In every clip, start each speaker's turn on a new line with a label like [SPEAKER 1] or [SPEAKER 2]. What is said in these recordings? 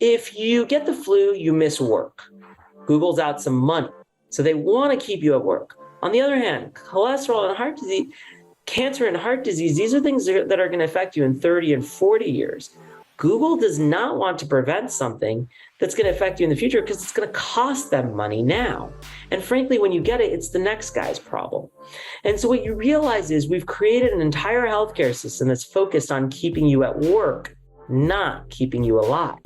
[SPEAKER 1] if you get the flu, you miss work. Google's out some money. So they want to keep you at work. On the other hand, cholesterol and heart disease, cancer and heart disease, these are things that are going to affect you in 30 and 40 years. Google does not want to prevent something that's going to affect you in the future because it's going to cost them money now. And frankly, when you get it, it's the next guy's problem. And so what you realize is we've created an entire healthcare system that's focused on keeping you at work, not keeping you alive.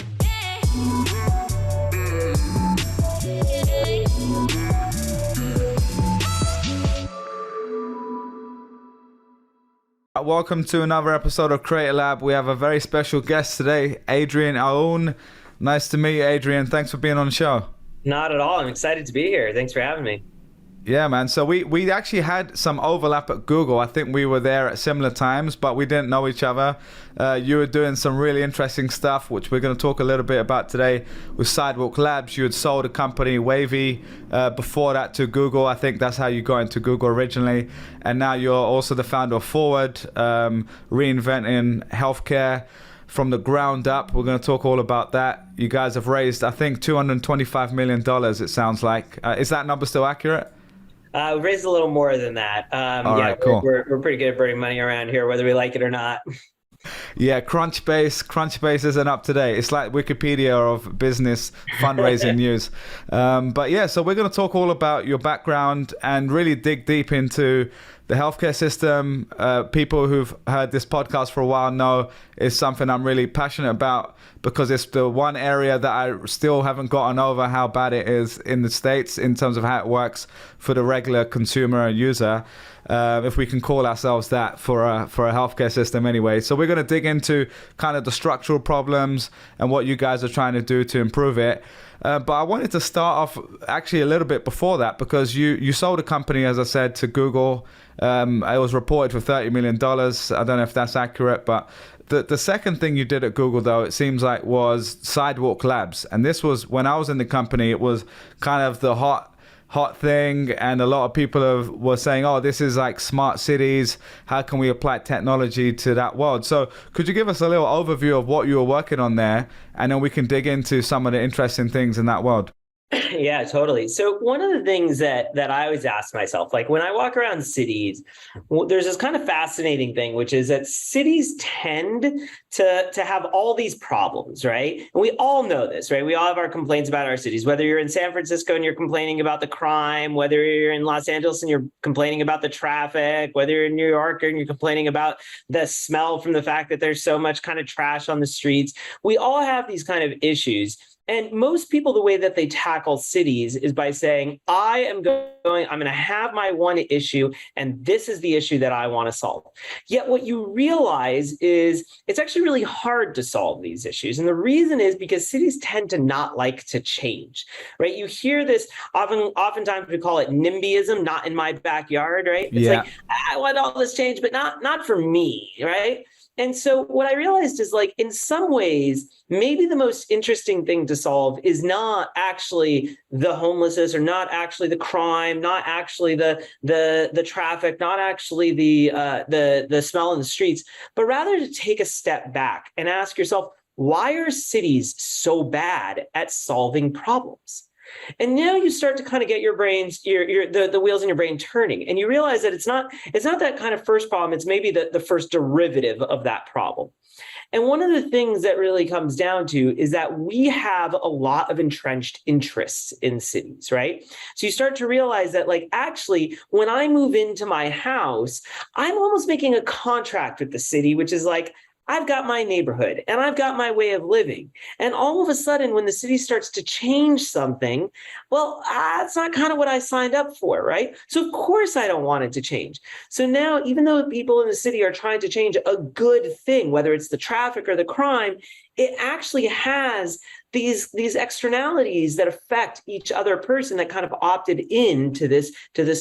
[SPEAKER 2] Welcome to another episode of Creator Lab. We have a very special guest today, Adrian Aoun. Nice to meet you, Adrian. Thanks for being on the show.
[SPEAKER 1] Not at all. I'm excited to be here. Thanks for having me.
[SPEAKER 2] Yeah, man. So we actually had some overlap at Google. I think we were there at similar times, but we didn't know each other. You were doing some really interesting stuff, which we're going to talk a little bit about today with Sidewalk Labs. You had sold a company, Wavii, before that to Google. I think that's how you got into Google originally. And now you're also the founder of Forward, reinventing healthcare from the ground up. We're going to talk all about that. You guys have raised, I think, $225 million, it sounds like. Is that number still accurate?
[SPEAKER 1] We raised a little more than that.
[SPEAKER 2] All right, cool.
[SPEAKER 1] We're pretty good at burning money around here, whether we like it or not.
[SPEAKER 2] Yeah, Crunchbase isn't up to date. It's like Wikipedia of business fundraising news. But yeah, so we're going to talk all about your background and really dig deep into the healthcare system. People who've heard this podcast for a while know it's something I'm really passionate about because it's the one area that I still haven't gotten over how bad it is in the States in terms of how it works for the regular consumer and user. If we can call ourselves that for a healthcare system anyway. So we're going to dig into kind of the structural problems and what you guys are trying to do to improve it. But I wanted to start off actually a little bit before that because you sold a company, as I said, to Google. It was reported for $30 million. I don't know if that's accurate, but the second thing you did at Google, though, it seems like, was Sidewalk Labs. And this was, when I was in the company, it was kind of the hot thing, and a lot of people were saying, oh, this is like smart cities, how can we apply technology to that world? So could you give us a little overview of what you were working on there, and then we can dig into some of the interesting things in that world?
[SPEAKER 1] Yeah, totally. So one of the things that I always ask myself, like when I walk around cities, there's this kind of fascinating thing, which is that cities tend to have all these problems, right? And we all know this, right? We all have our complaints about our cities, whether you're in San Francisco and you're complaining about the crime, whether you're in Los Angeles and you're complaining about the traffic, whether you're in New York and you're complaining about the smell from the fact that there's so much kind of trash on the streets. We all have these kind of issues. And most people, the way that they tackle cities is by saying, I'm going to have my one issue, and this is the issue that I want to solve. Yet what you realize is it's actually really hard to solve these issues. And the reason is because cities tend to not like to change, right? You hear this oftentimes we call it NIMBYism, not in my backyard, right? It's like, I want all this change, but not for me, right? And so what I realized is, like, in some ways, maybe the most interesting thing to solve is not actually the homelessness, or not actually the crime, not actually the traffic, not actually the smell in the streets, but rather to take a step back and ask yourself, why are cities so bad at solving problems? And now you start to kind of get your brains, the wheels in your brain turning, and you realize that it's not that kind of first problem. It's maybe the first derivative of that problem. And one of the things that really comes down to is that we have a lot of entrenched interests in cities, right? So you start to realize that, like, actually, when I move into my house, I'm almost making a contract with the city, which is like, I've got my neighborhood and I've got my way of living. And all of a sudden, when the city starts to change something, well, that's not kind of what I signed up for, right? So of course I don't want it to change. So now, even though people in the city are trying to change a good thing, whether it's the traffic or the crime, it actually has these externalities that affect each other person that kind of opted into this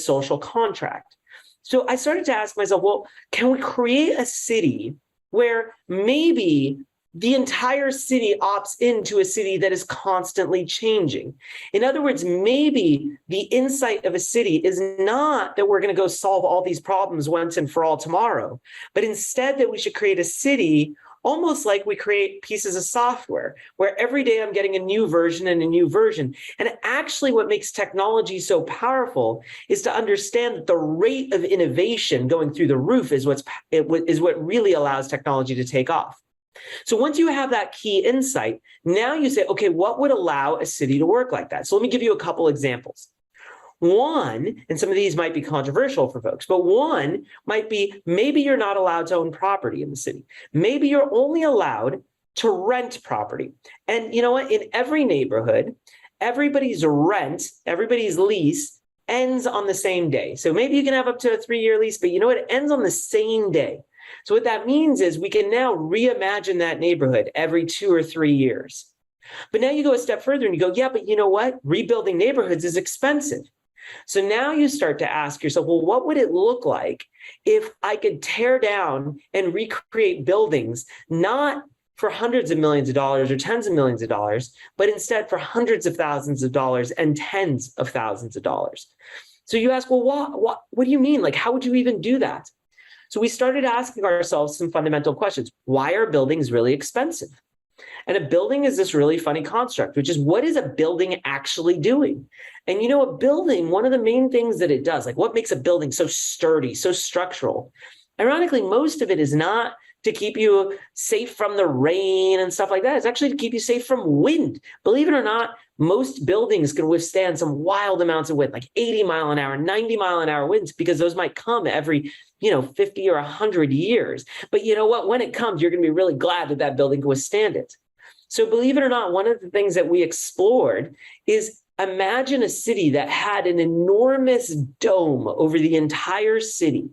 [SPEAKER 1] social contract. So I started to ask myself, well, can we create a city where maybe the entire city opts into a city that is constantly changing? In other words, maybe the insight of a city is not that we're going to go solve all these problems once and for all tomorrow, but instead that we should create a city almost like we create pieces of software where every day I'm getting a new version and a new version. And actually what makes technology so powerful is to understand that the rate of innovation going through the roof is what really allows technology to take off. So once you have that key insight, now you say, okay, what would allow a city to work like that? So let me give you a couple examples. One, and some of these might be controversial for folks, but one might be maybe you're not allowed to own property in the city. Maybe you're only allowed to rent property. And you know what? In every neighborhood, everybody's rent, everybody's lease ends on the same day. So maybe you can have up to a 3-year lease, but you know what? It ends on the same day. So what that means is we can now reimagine that neighborhood every 2 or 3 years. But now you go a step further and you go, yeah, but you know what? Rebuilding neighborhoods is expensive. So now you start to ask yourself, well, what would it look like if I could tear down and recreate buildings, not for hundreds of millions of dollars or tens of millions of dollars, but instead for hundreds of thousands of dollars and tens of thousands of dollars? So you ask, well, what do you mean? Like, how would you even do that? So we started asking ourselves some fundamental questions. Why are buildings really expensive? And a building is this really funny construct, which is, what is a building actually doing? And you know, a building, one of the main things that it does, like what makes a building so sturdy, so structural, ironically, most of it is not to keep you safe from the rain and stuff like that. It's actually to keep you safe from wind. Believe it or not, most buildings can withstand some wild amounts of wind, like 80 mile an hour, 90 mile an hour winds, because those might come every 50 or 100 years. But you know what? When it comes, you're going to be really glad that that building can withstand it. So believe it or not, one of the things that we explored is imagine a city that had an enormous dome over the entire city,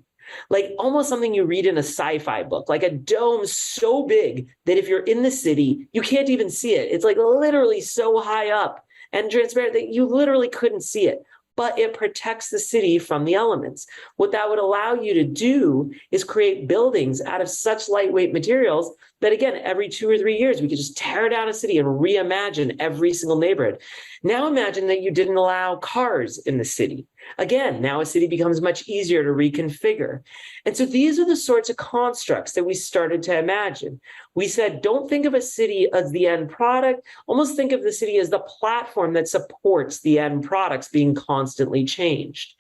[SPEAKER 1] like almost something you read in a sci-fi book, like a dome so big that if you're in the city, you can't even see it. It's like literally so high up and transparent that you literally couldn't see it. But it protects the city from the elements. What that would allow you to do is create buildings out of such lightweight materials that, again, every 2 or 3 years, we could just tear down a city and reimagine every single neighborhood. Now imagine that you didn't allow cars in the city. Again, now a city becomes much easier to reconfigure. And so these are the sorts of constructs that we started to imagine. We said, don't think of a city as the end product, almost think of the city as the platform that supports the end products being constantly changed.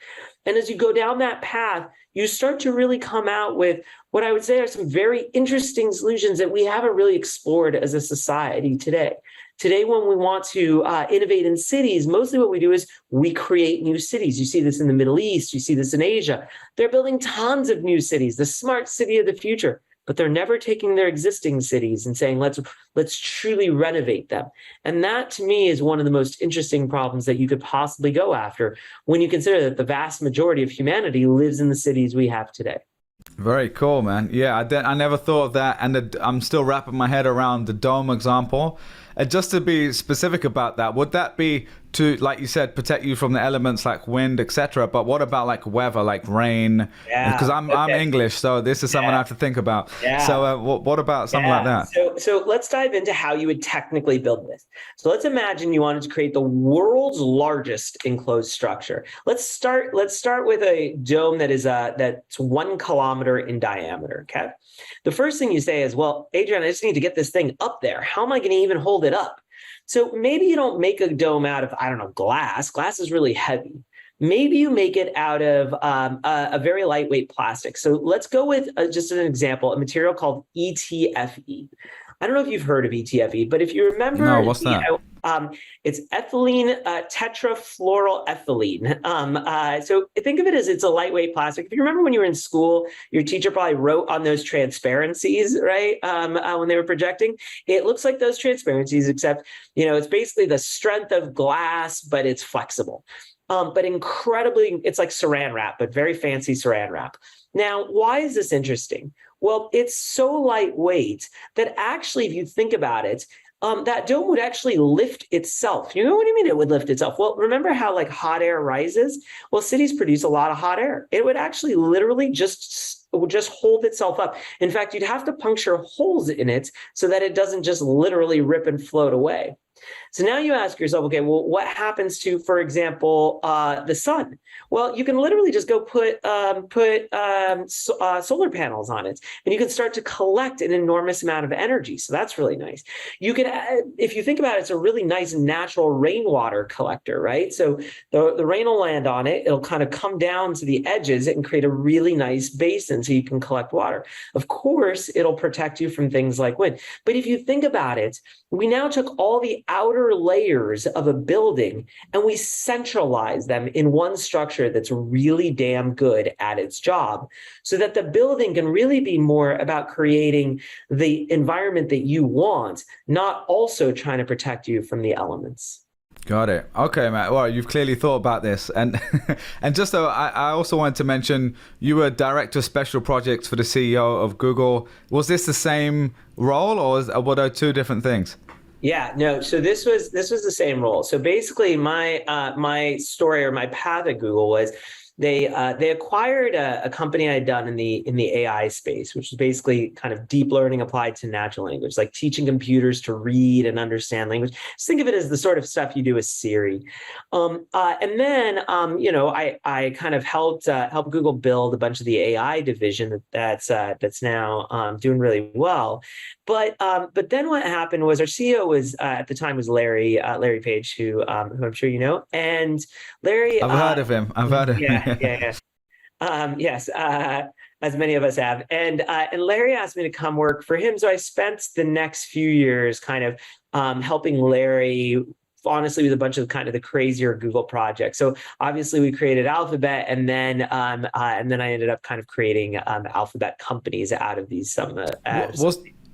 [SPEAKER 1] And as you go down that path, you start to really come out with what I would say are some very interesting solutions that we haven't really explored as a society today. Today, when we want to innovate in cities, mostly what we do is we create new cities. You see this in the Middle East, you see this in Asia. They're building tons of new cities, the smart city of the future, but they're never taking their existing cities and saying, let's truly renovate them. And that, to me, is one of the most interesting problems that you could possibly go after when you consider that the vast majority of humanity lives in the cities we have today.
[SPEAKER 2] Very cool, man. Yeah, I never thought of that, and I'm still wrapping my head around the dome example. And just to be specific about that, would that be to, like you said, protect you from the elements like wind, etc.? But what about like weather, like rain? Because I'm English, so this is something I have to think about. Yeah. So what about something like that?
[SPEAKER 1] So let's dive into how you would technically build this. So let's imagine you wanted to create the world's largest enclosed structure. Let's start with a dome that is that's 1 kilometer in diameter. Okay. The first thing you say is, well, Adrian, I just need to get this thing up there. How am I going to even hold it up? So maybe you don't make a dome out of, I don't know, glass. Glass is really heavy. Maybe you make it out of a very lightweight plastic. So let's go with just an example, a material called ETFE. I don't know if you've heard of ETFE, but if you remember,
[SPEAKER 2] no, what's that?
[SPEAKER 1] It's ethylene tetrafluoroethylene. So think of it as it's a lightweight plastic. If you remember when you were in school, your teacher probably wrote on those transparencies, right? When they were projecting, it looks like those transparencies, except, it's basically the strength of glass, but it's flexible. But incredibly, it's like saran wrap, but very fancy saran wrap. Now, why is this interesting? Well, it's so lightweight that actually, if you think about it, that dome would actually lift itself. You know what do you mean it would lift itself? Well, remember how like hot air rises? Well, cities produce a lot of hot air. It would actually literally just hold itself up. In fact, you'd have to puncture holes in it so that it doesn't just literally rip and float away. So now you ask yourself, okay, well, what happens to, for example, the sun? Well, you can literally just go put solar panels on it, and you can start to collect an enormous amount of energy. So that's really nice. You can, if you think about it, it's a really nice natural rainwater collector, right? So the rain will land on it. It'll kind of come down to the edges and create a really nice basin so you can collect water. Of course, it'll protect you from things like wind. But if you think about it, we now took all the outer layers of a building and we centralized them in one structure that's really damn good at its job, so that the building can really be more about creating the environment that you want, not also trying to protect you from the elements.
[SPEAKER 2] Got it. Okay, Matt. Well, you've clearly thought about this, and and just so I also wanted to mention, you were director of special projects for the CEO of Google. Was this the same role, or were there two different things?
[SPEAKER 1] Yeah, no. So this was the same role. So basically, my story or my path at Google was they acquired a company I had done in the AI space, which is basically kind of deep learning applied to natural language, like teaching computers to read and understand language. Just think of it as the sort of stuff you do with Siri. And then I kind of helped Google build a bunch of the AI division that's now doing really well. But then what happened was our CEO was at the time was Larry Page, who I'm sure you know, and Larry.
[SPEAKER 2] I've heard of him. I've heard of him.
[SPEAKER 1] Yeah. Yes, as many of us have. And Larry asked me to come work for him. So I spent the next few years kind of helping Larry, honestly, with a bunch of kind of the crazier Google projects. So obviously we created Alphabet, and then I ended up kind of creating Alphabet companies out of these.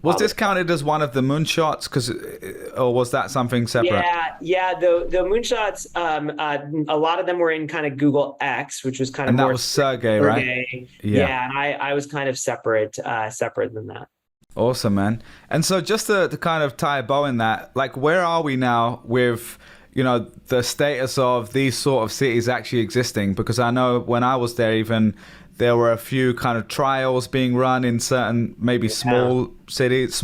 [SPEAKER 2] Was this counted as one of the moonshots? Or was that something separate?
[SPEAKER 1] Yeah. The moonshots, a lot of them were in kind of Google X, which was kind of
[SPEAKER 2] and
[SPEAKER 1] more
[SPEAKER 2] that was Sergey, right?
[SPEAKER 1] Yeah, and I was kind of separate than that.
[SPEAKER 2] Awesome, man. And so just to kind of tie a bow in that, like, where are we now with, the status of these sort of cities actually existing? Because I know when I was there, even there were a few kind of trials being run in certain maybe smaller cities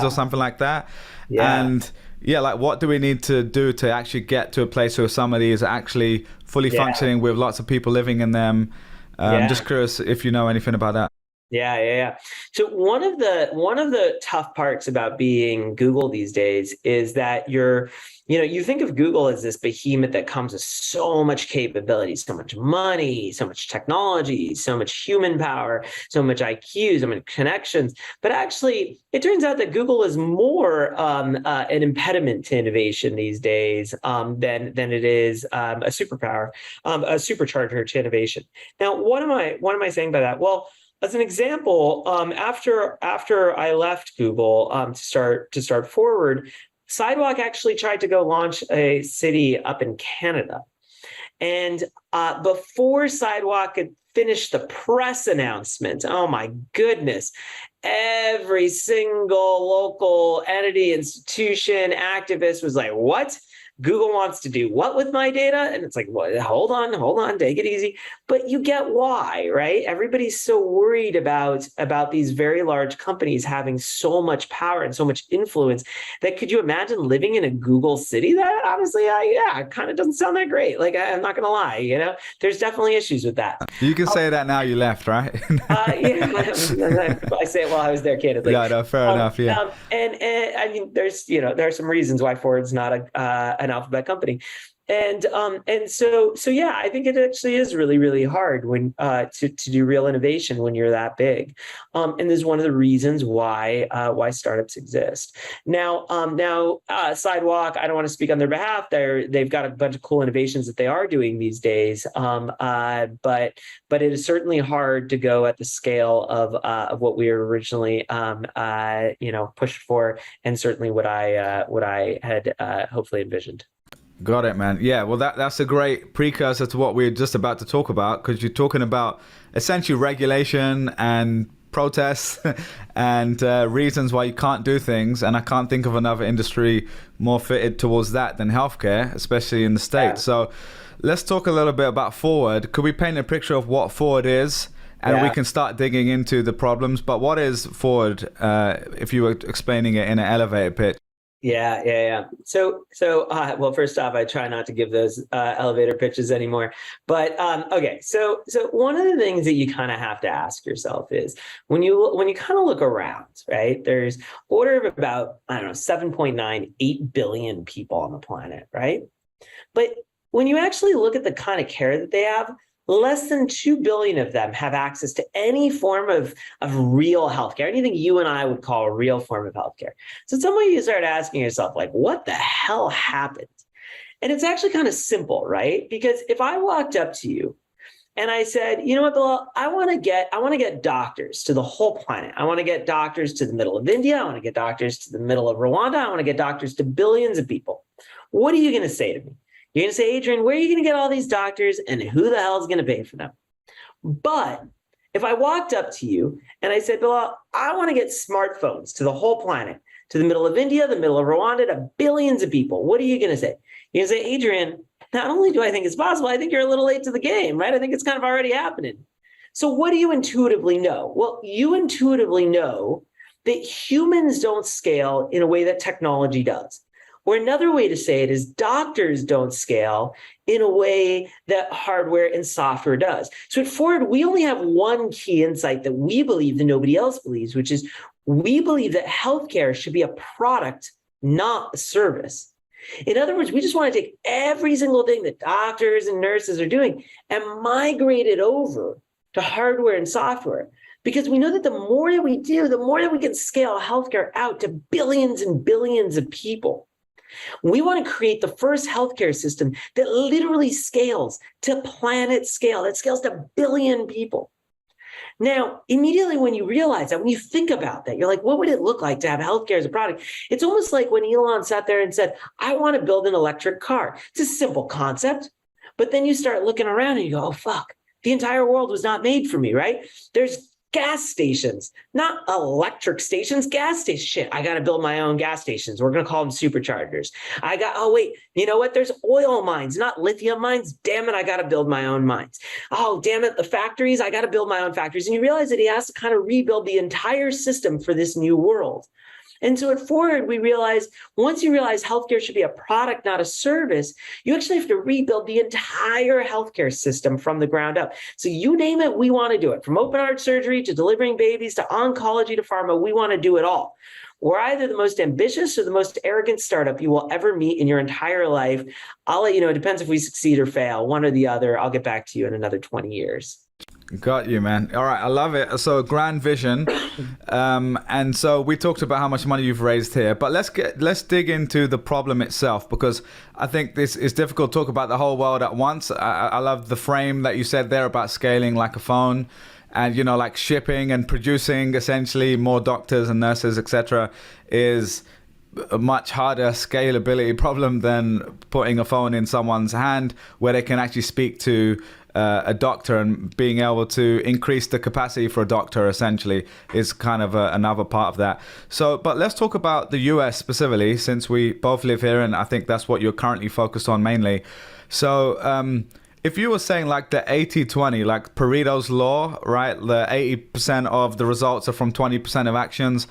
[SPEAKER 2] or something like that. Yeah. And like, what do we need to do to actually get to a place where some of these are actually fully functioning with lots of people living in them? Just curious if you know anything about that.
[SPEAKER 1] Yeah. So one of the tough parts about being Google these days is that you think of Google as this behemoth that comes with so much capability, so much money, so much technology, so much human power, so much IQ, so many connections. But actually, it turns out that Google is more an impediment to innovation these days than it is a superpower, a supercharger to innovation. Now, what am I saying by that? Well, as an example, after I left Google to start Forward, Sidewalk actually tried to go launch a city up in Canada. And before Sidewalk had finished the press announcement, oh my goodness, every single local entity, institution, activist was like, what? Google wants to do what with my data? And it's like, well, hold on, take it easy. But you get why, right? Everybody's so worried about these very large companies having so much power and so much influence that could you imagine living in a Google city? That honestly, it kind of doesn't sound that great. Like, I'm not going to lie, there's definitely issues with that.
[SPEAKER 2] You can say that now you left, right?
[SPEAKER 1] I say it while I was there, candidly.
[SPEAKER 2] Yeah, no, fair enough. Yeah.
[SPEAKER 1] And I mean, there are some reasons why Ford's not an Alphabet company. And so yeah, I think it actually is really, really hard when to do real innovation when you're that big. And there's one of the reasons why startups exist. Now, Sidewalk, I don't want to speak on their behalf. They've got a bunch of cool innovations that they are doing these days. But it is certainly hard to go at the scale of what we were originally pushed for, and certainly what I had hopefully envisioned.
[SPEAKER 2] Got it, man. Yeah, well, that's a great precursor to what we're just about to talk about, because you're talking about essentially regulation and protests and reasons why you can't do things. And I can't think of another industry more fitted towards that than healthcare, especially in the States. Yeah. So let's talk a little bit about Forward. Could we paint a picture of what Forward is? And we can start digging into the problems. But what is Forward, if you were explaining it in an elevator pitch?
[SPEAKER 1] Yeah. Well, first off, I try not to give those elevator pitches anymore. But okay, so one of the things that you kind of have to ask yourself is when you kind of look around, right? There's order of about, I don't know, 7.98 billion people on the planet, right? But when you actually look at the kind of care that they have, less than 2 billion of them have access to any form of real healthcare, anything you and I would call a real form of healthcare. So some way you start asking yourself, like, what the hell happened? And it's actually kind of simple, right? Because if I walked up to you and I said, you know what, Bilal, I want to get doctors to the whole planet. I want to get doctors to the middle of India. I want to get doctors to the middle of Rwanda. I want to get doctors to billions of people. What are you going to say to me? You're going to say, Adrian, where are you going to get all these doctors and who the hell is going to pay for them? But if I walked up to you and I said, Bilal, I want to get smartphones to the whole planet, to the middle of India, the middle of Rwanda, to billions of people, what are you going to say? You're going to say, Adrian, not only do I think it's possible, I think you're a little late to the game, right? I think it's kind of already happening. So what do you intuitively know? Well, you intuitively know that humans don't scale in a way that technology does. Or another way to say it is doctors don't scale in a way that hardware and software does. So at Ford, we only have one key insight that we believe that nobody else believes, which is we believe that healthcare should be a product, not a service. In other words, we just want to take every single thing that doctors and nurses are doing and migrate it over to hardware and software. Because we know that the more that we do, the more that we can scale healthcare out to billions and billions of people. We want to create the first healthcare system that literally scales to planet scale, that scales to a billion people. Now, immediately when you realize that, when you think about that, you're like, what would it look like to have healthcare as a product? It's almost like when Elon sat there and said, I want to build an electric car. It's a simple concept. But then you start looking around and you go, oh, fuck, the entire world was not made for me, right? There's gas stations, not electric stations, gas stations. Shit, I got to build my own gas stations. We're going to call them superchargers. You know what? There's oil mines, not lithium mines. Damn it, I got to build my own mines. Oh, damn it, the factories, I got to build my own factories. And you realize that he has to kind of rebuild the entire system for this new world. And so at Ford, we realized once you realize healthcare should be a product, not a service, you actually have to rebuild the entire healthcare system from the ground up. So you name it, we want to do it. From open heart surgery to delivering babies to oncology to pharma, we want to do it all. We're either the most ambitious or the most arrogant startup you will ever meet in your entire life. I'll let you know. It depends if we succeed or fail, one or the other. I'll get back to you in another 20 years.
[SPEAKER 2] Got you, man. All right, I love it. So grand vision, and so we talked about how much money you've raised here, but let's dig into the problem itself, because I think this is difficult to talk about the whole world at once. I love the frame that you said there about scaling like a phone, and like shipping and producing essentially more doctors and nurses, etc., is a much harder scalability problem than putting a phone in someone's hand where they can actually speak to a doctor, and being able to increase the capacity for a doctor essentially is kind of another part of that. So, but let's talk about the US specifically, since we both live here, and I think that's what you're currently focused on mainly. So, if you were saying like the 80-20, like Pareto's law, right? The 80% of the results are from 20% of actions.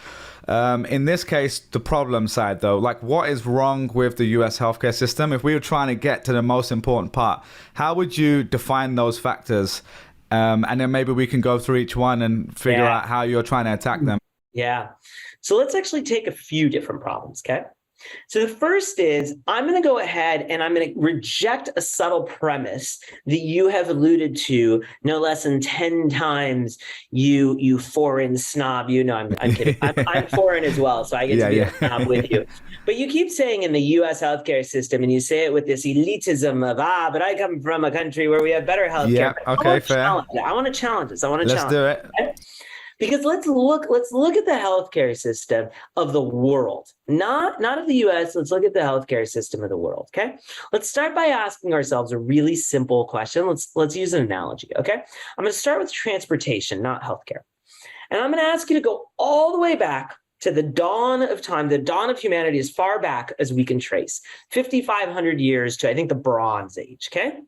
[SPEAKER 2] In this case, the problem side though, like what is wrong with the US healthcare system? If we were trying to get to the most important part, how would you define those factors? And then maybe we can go through each one and figure out how you're trying to attack them.
[SPEAKER 1] Yeah. So let's actually take a few different problems, okay? So the first is I'm going to go ahead and I'm going to reject a subtle premise that you have alluded to no less than 10 times, you foreign snob. I'm kidding. I'm foreign as well, so I get to be a snob with you. But you keep saying in the U.S. healthcare system, and you say it with this elitism of, but I come from a country where we have better healthcare.
[SPEAKER 2] Yeah, okay, fair.
[SPEAKER 1] I want to challenge this.
[SPEAKER 2] Let's do it.
[SPEAKER 1] Okay? Because let's look at the healthcare system of the world, not of the US. Let's look at the healthcare system of the world. Okay. Let's start by asking ourselves a really simple question. Let's use an analogy. Okay. I'm going to start with transportation, not healthcare. And I'm going to ask you to go all the way back to the dawn of time, the dawn of humanity, as far back as we can trace, 5,500 years to, I think, the Bronze Age, okay?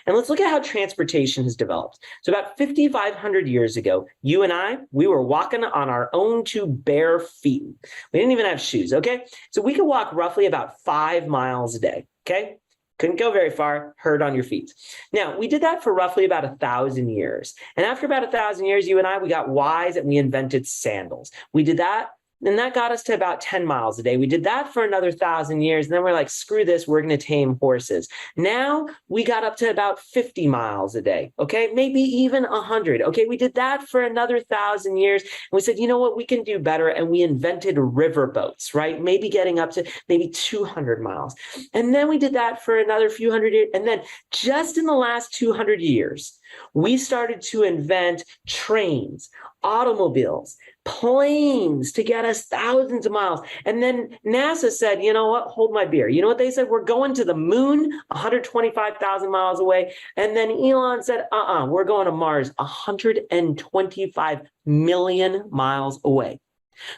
[SPEAKER 1] And let's look at how transportation has developed. So about 5,500 years ago, you and I, we were walking on our own two bare feet. We didn't even have shoes, okay? So we could walk roughly about 5 miles a day, okay? Couldn't go very far, hurt on your feet. Now, we did that for roughly about 1,000 years. And after about 1,000 years, you and I, we got wise and we invented sandals. We did that, and that got us to about 10 miles a day. We did that for another 1,000 years. And then we're like, screw this, we're going to tame horses. Now we got up to about 50 miles a day. Okay, maybe even 100. Okay, we did that for another 1,000 years. And we said, you know what, we can do better. And we invented river boats, right? Maybe getting up to maybe 200 miles. And then we did that for another few hundred years. And then just in the last 200 years, we started to invent trains, automobiles, planes to get us thousands of miles. And then NASA said, you know what, hold my beer. You know what they said? We're going to the moon 125,000 miles away. And then Elon said, we're going to Mars 125 million miles away.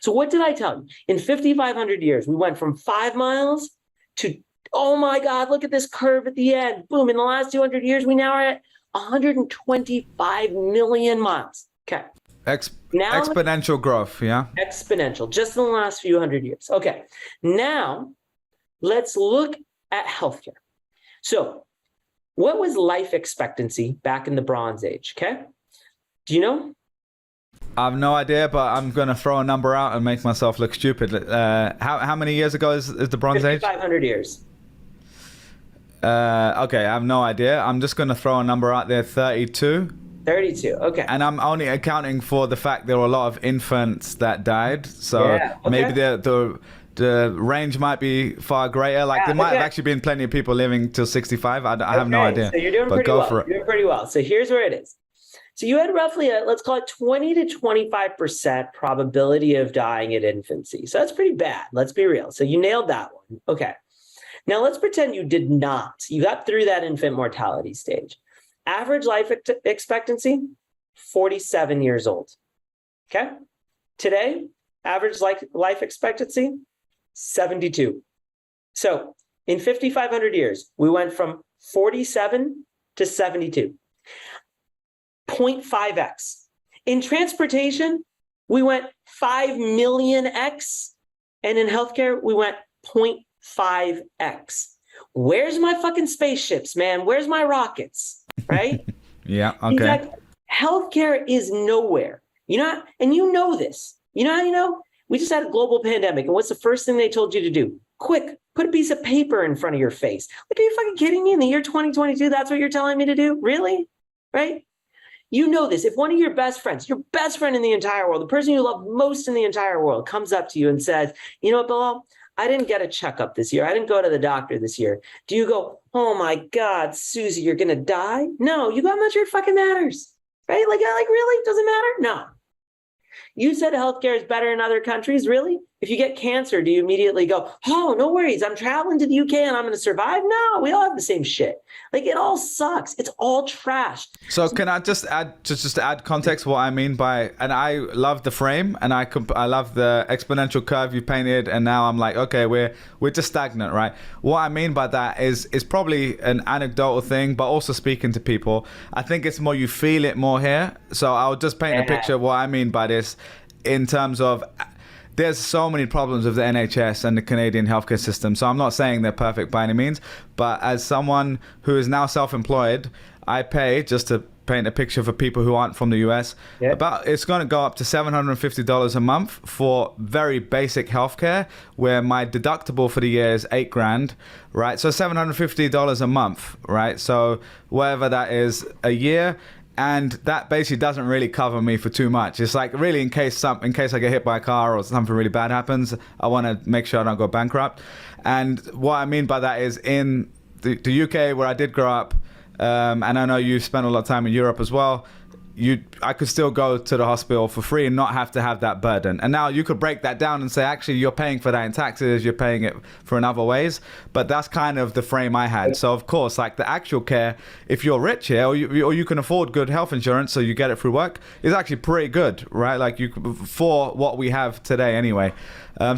[SPEAKER 1] So what did I tell you? In 5,500 years, we went from 5 miles to, oh my God, look at this curve at the end. Boom, in the last 200 years, we now are at 125 million miles. Okay.
[SPEAKER 2] Now, exponential growth, yeah?
[SPEAKER 1] Exponential, just in the last few hundred years. Okay. Now, let's look at healthcare. So, what was life expectancy back in the Bronze Age? Okay. Do you know?
[SPEAKER 2] I have no idea, but I'm going to throw a number out and make myself look stupid. How many years ago is the Bronze Age?
[SPEAKER 1] 5,500 years.
[SPEAKER 2] Okay, I have no idea. I'm just going to throw a number out there, 32.
[SPEAKER 1] 32, okay.
[SPEAKER 2] And I'm only accounting for the fact there were a lot of infants that died. So
[SPEAKER 1] yeah, okay.
[SPEAKER 2] Maybe the range might be far greater. Like there might have actually been plenty of people living till 65. I have no idea.
[SPEAKER 1] So you're doing pretty well. You're doing pretty well. So here's where it is. So you had roughly let's call it 20 to 25% probability of dying at infancy. So that's pretty bad. Let's be real. So you nailed that one. Okay. Now let's pretend you did not. You got through that infant mortality stage. Average life expectancy, 47 years old. Okay. Today, average life expectancy, 72. So in 5,500 years, we went from 47 to 72. 0.5x. In transportation, we went 5 million x. And in healthcare, we went 0.5x. Where's my fucking spaceships, man? Where's my rockets? Right?
[SPEAKER 2] Yeah, okay.
[SPEAKER 1] In fact, healthcare is nowhere. You know, and you know this. You know how you know? We just had a global pandemic, and what's the first thing they told you to do? Quick, put a piece of paper in front of your face. Like, are you fucking kidding me? In the year 2022, that's what you're telling me to do? Really? Right? You know this. If one of your best friends, your best friend in the entire world, the person you love most in the entire world, comes up to you and says, you know what, Bilal? I didn't get a checkup this year. I didn't go to the doctor this year. Do you go, oh my God, Susie, you're going to die? No, you go, I'm not sure it fucking matters. Right? Like really? Doesn't matter? No. You said healthcare is better in other countries. Really? If you get cancer, do you immediately go, oh, no worries, I'm traveling to the UK and I'm going to survive? No, we all have the same shit. Like, it all sucks. It's all trash.
[SPEAKER 2] So can I just add, just to add context, what I mean by, and I love the frame and I love the exponential curve you painted, and now I'm like, okay, we're just stagnant, right? What I mean by that is probably an anecdotal thing, but also speaking to people. I think it's more, you feel it more here. So I'll just paint a picture of what I mean by this in terms of, there's so many problems with the NHS and the Canadian healthcare system. So I'm not saying they're perfect by any means, but as someone who is now self-employed, I pay, just to paint a picture for people who aren't from the US, it's going to go up to $750 a month for very basic healthcare, where my deductible for the year is $8,000, right? So $750 a month, right? So whatever that is a year. And that basically doesn't really cover me for too much. It's like, really, in case I get hit by a car or something really bad happens, I want to make sure I don't go bankrupt. And what I mean by that is, in the UK, where I did grow up, and I know you've spent a lot of time in Europe as well, I could still go to the hospital for free and not have to have that burden. And now you could break that down and say, actually, you're paying for that in taxes, you're paying it for in other ways. But that's kind of the frame I had. So of course, like the actual care, if you're rich here or you can afford good health insurance, so you get it through work, is actually pretty good, right? Like for what we have today anyway.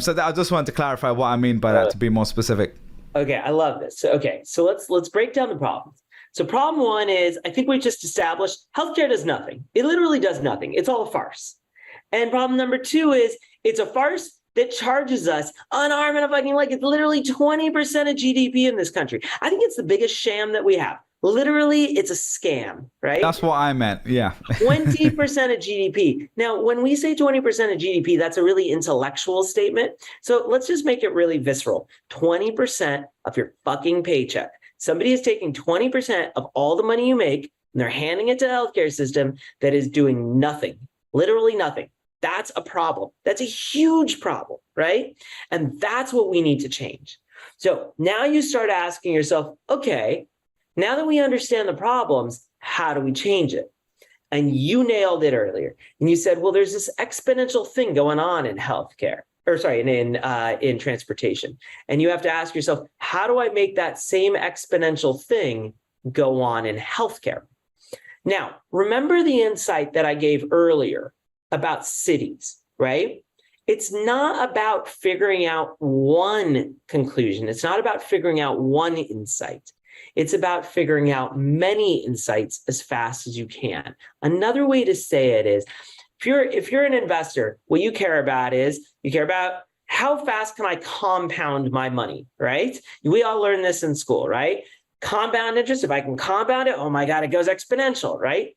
[SPEAKER 2] So I just wanted to clarify what I mean by that, to be more specific.
[SPEAKER 1] Okay, I love this. So let's break down the problems. So problem one is, I think we just established healthcare does nothing. It literally does nothing. It's all a farce. And problem number two is, it's a farce that charges us an arm and a fucking leg. It's literally 20% of GDP in this country. I think it's the biggest sham that we have. Literally, it's a scam, right?
[SPEAKER 2] That's what I meant, yeah.
[SPEAKER 1] 20% of GDP. Now, when we say 20% of GDP, that's a really intellectual statement. So let's just make it really visceral. 20% of your fucking paycheck. Somebody is taking 20% of all the money you make, and they're handing it to the healthcare system that is doing nothing, literally nothing. That's a problem. That's a huge problem, right? And that's what we need to change. So now you start asking yourself, okay, now that we understand the problems, how do we change it? And you nailed it earlier. And you said, well, there's this exponential thing going on in healthcare. In transportation. And you have to ask yourself, how do I make that same exponential thing go on in healthcare? Now, remember the insight that I gave earlier about cities, right? It's not about figuring out one conclusion. It's not about figuring out one insight. It's about figuring out many insights as fast as you can. Another way to say it is, if you're an investor, what you care about how fast can I compound my money, right? We all learn this in school, right? Compound interest, if I can compound it, oh my God, it goes exponential, right?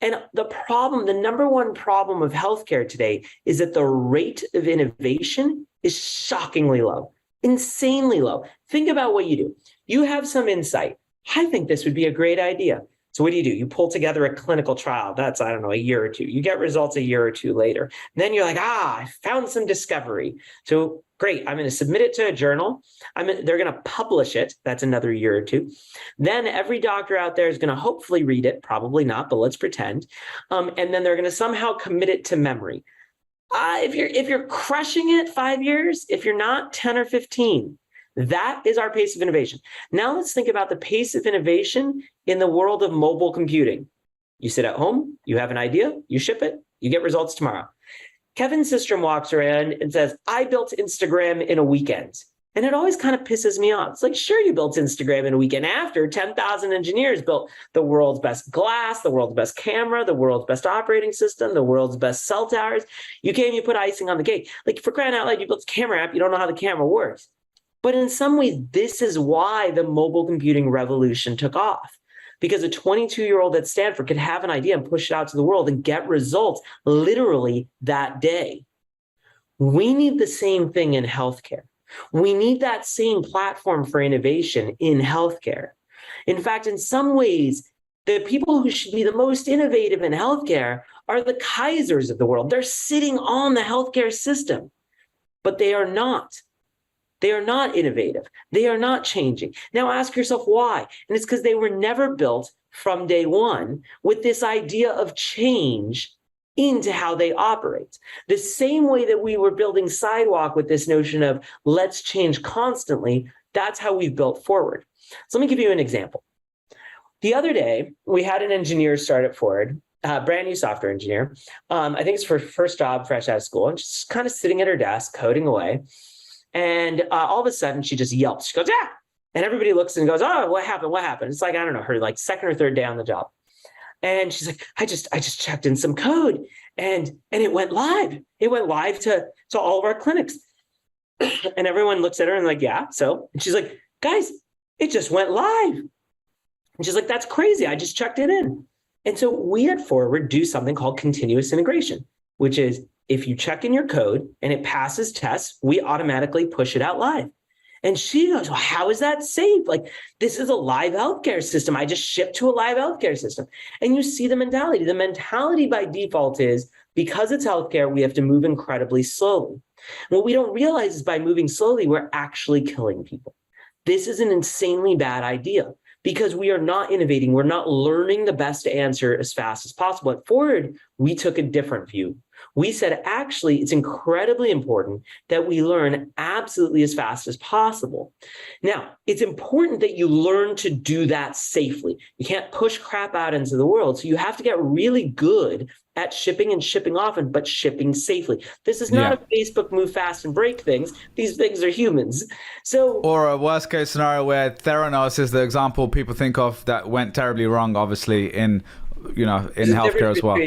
[SPEAKER 1] And the number one problem of healthcare today is that the rate of innovation is shockingly low, insanely low. Think about what you do. You have some insight. I think this would be a great idea. So what do? You pull together a clinical trial. That's, I don't know, a year or two. You get results a year or two later. And then you're like, I found some discovery. So great, I'm going to submit it to a journal. They're going to publish it. That's another year or two. Then every doctor out there is going to hopefully read it. Probably not, but let's pretend. And then they're going to somehow commit it to memory. If you're crushing it 5 years, if you're not 10 or 15, that is our pace of innovation. Now let's think about the pace of innovation in the world of mobile computing. You sit at home, you have an idea, you ship it, you get results tomorrow. Kevin Systrom walks around and says, I built Instagram in a weekend. And it always kind of pisses me off. It's like, sure, you built Instagram in a weekend after 10,000 engineers built the world's best glass, the world's best camera, the world's best operating system, the world's best cell towers. You came, you put icing on the cake. Like, for crying out loud, you built a camera app, you don't know how the camera works. But in some ways, this is why the mobile computing revolution took off. Because a 22-year-old at Stanford could have an idea and push it out to the world and get results literally that day. We need the same thing in healthcare. We need that same platform for innovation in healthcare. In fact, in some ways, the people who should be the most innovative in healthcare are the Kaisers of the world. They're sitting on the healthcare system, but they are not. They are not innovative. They are not changing. Now ask yourself why. And it's because they were never built from day one with this idea of change into how they operate. The same way that we were building Sidewalk with this notion of let's change constantly, that's how we've built forward. So let me give you an example. The other day, we had an engineer start at Ford, brand new software engineer. I think it's her first job fresh out of school, and she's kind of sitting at her desk coding away. And all of a sudden, she just yelps. She goes, ah! And everybody looks and goes, oh, what happened? What happened? It's like, I don't know, her like second or third day on the job. And she's like, I just checked in some code and it went live. It went live to all of our clinics. And everyone looks at her and like, yeah, so? And she's like, guys, it just went live. And she's like, that's crazy. I just checked it in. And so we at Forward do something called continuous integration, which is if you check in your code and it passes tests, we automatically push it out live. And she goes, well, how is that safe? Like, this is a live healthcare system. I just shipped to a live healthcare system. And you see the mentality. The mentality by default is because it's healthcare, we have to move incredibly slowly. What we don't realize is by moving slowly, we're actually killing people. This is an insanely bad idea because we are not innovating. We're not learning the best answer as fast as possible. At Ford, we took a different view. We said, actually, it's incredibly important that we learn absolutely as fast as possible. Now, it's important that you learn to do that safely. You can't push crap out into the world. So you have to get really good at shipping and shipping often, but shipping safely. This is not a Facebook move fast and break things. These things are humans. So,
[SPEAKER 2] or a worst case scenario where Theranos is the example people think of that went terribly wrong, obviously, in healthcare as well.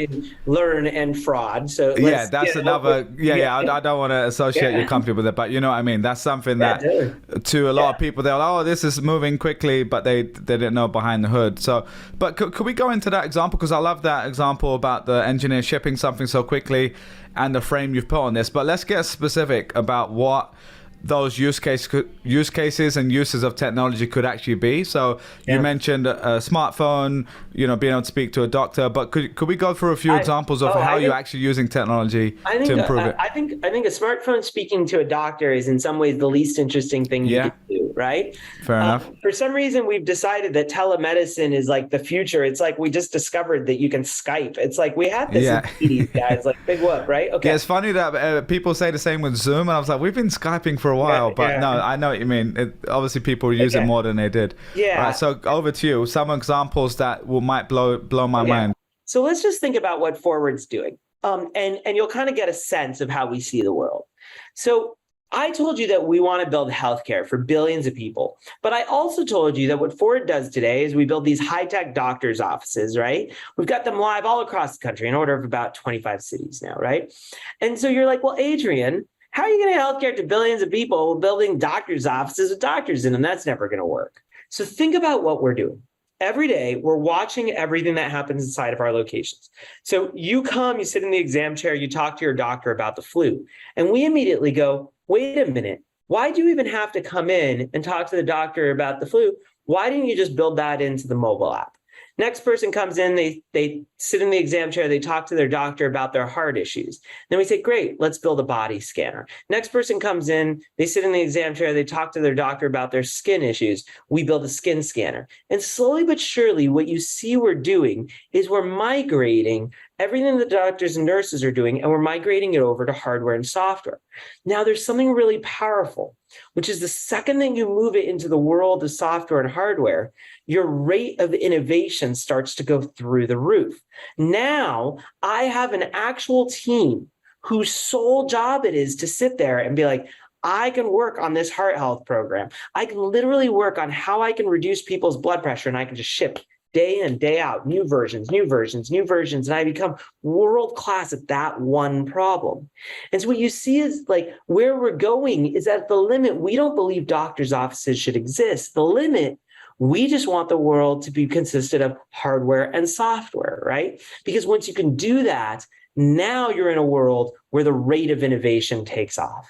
[SPEAKER 1] Learn and fraud. So
[SPEAKER 2] yeah, that's another. I don't want to associate your company with it, but you know what I mean. That's something that to a lot of people, they're like, oh, this is moving quickly, but they didn't know behind the hood. So, but could we go into that example? Because I love that example about the engineer shipping something so quickly and the frame you've put on this. But let's get specific about what those use cases and uses of technology could actually be. So you mentioned a smartphone, being able to speak to a doctor, but could we go through a few examples of how you're actually using technology to improve it?
[SPEAKER 1] I think a smartphone speaking to a doctor is in some ways the least interesting thing you can do, right?
[SPEAKER 2] Fair enough.
[SPEAKER 1] For some reason, we've decided that telemedicine is like the future. It's like we just discovered that you can Skype. It's like we had this in the 80s, guys, like big whoop, right? Okay.
[SPEAKER 2] Yeah, it's funny that people say the same with Zoom, and I was like, we've been Skyping for a while, but no, I know what you mean. Obviously, people use it more than they did.
[SPEAKER 1] Yeah.
[SPEAKER 2] All right, so over to you. Some examples that might blow my mind.
[SPEAKER 1] So let's just think about what Forward's doing, and you'll kind of get a sense of how we see the world. So I told you that we want to build healthcare for billions of people, but I also told you that what Forward does today is we build these high-tech doctors' offices, right? We've got them live all across the country, in order of about 25 cities now, right? And so you're like, well, Adrian, how are you going to healthcare to billions of people building doctors' offices with doctors in them? That's never going to work. So think about what we're doing. Every day, we're watching everything that happens inside of our locations. So you come, you sit in the exam chair, you talk to your doctor about the flu, and we immediately go, wait a minute, why do you even have to come in and talk to the doctor about the flu? Why didn't you just build that into the mobile app? Next person comes in, they sit in the exam chair, they talk to their doctor about their heart issues. Then we say, great, let's build a body scanner. Next person comes in, they sit in the exam chair, they talk to their doctor about their skin issues. We build a skin scanner. And slowly but surely, what you see we're doing is we're migrating everything the doctors and nurses are doing, and we're migrating it over to hardware and software. Now, there's something really powerful, which is the second that you move it into the world of software and hardware, your rate of innovation starts to go through the roof. Now, I have an actual team whose sole job it is to sit there and be like, I can work on this heart health program. I can literally work on how I can reduce people's blood pressure, and I can just ship day in, day out, new versions, and I become world-class at that one problem. And so what you see is like where we're going is at the limit, we don't believe doctors' offices should exist. The limit, we just want the world to be consistent of hardware and software, right? Because once you can do that, now you're in a world where the rate of innovation takes off.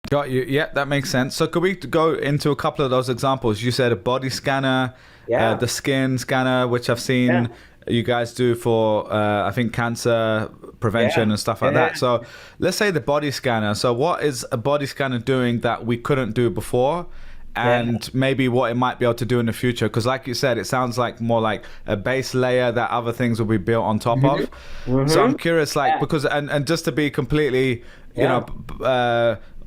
[SPEAKER 2] Got you. Yeah, that makes sense. So could we go into a couple of those examples? You said a body scanner, the skin scanner, which I've seen you guys do for, I think, cancer prevention and stuff like that. So let's say the body scanner. So what is a body scanner doing that we couldn't do before? And maybe what it might be able to do in the future? Because like you said, it sounds like more like a base layer that other things will be built on top of. So I'm curious, like, because, and just to be completely, you know,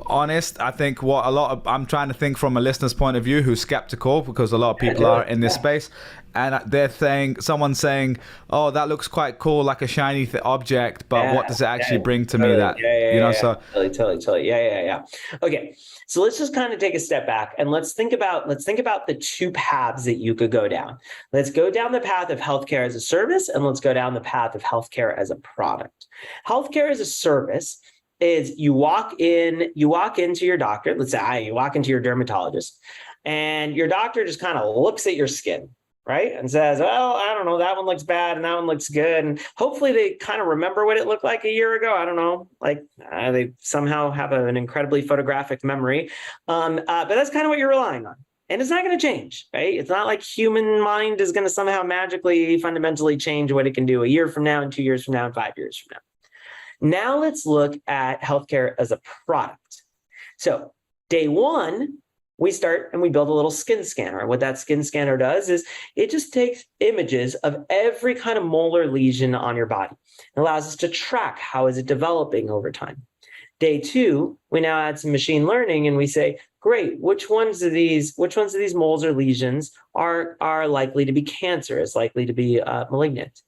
[SPEAKER 2] honest, I think what a lot of, I'm trying to think from a listener's point of view who's skeptical, because a lot of people are in this space, and they're saying, someone's saying, oh, that looks quite cool, like a shiny object, but what does it actually bring to me? That you know, so
[SPEAKER 1] totally. Okay, so let's just kind of take a step back and let's think about the two paths that you could go down. Let's go down the path of healthcare as a service, and let's go down the path of healthcare as a product. Healthcare as a service is you walk into your doctor. Let's say you walk into your dermatologist, and your doctor just kind of looks at your skin, right? And says, well, I don't know, that one looks bad and that one looks good. And hopefully they kind of remember what it looked like a year ago. I don't know, like they somehow have an incredibly photographic memory. But that's kind of what you're relying on. And it's not going to change, right? It's not like human mind is going to somehow magically fundamentally change what it can do a year from now and 2 years from now and 5 years from now. Now let's look at healthcare as a product. So day one, we start and we build a little skin scanner. What that skin scanner does is it just takes images of every kind of molar lesion on your body. It allows us to track how is it developing over time. Day 2, we now add some machine learning and we say, great, which ones of these moles or lesions are likely to be cancerous, likely to be malignant.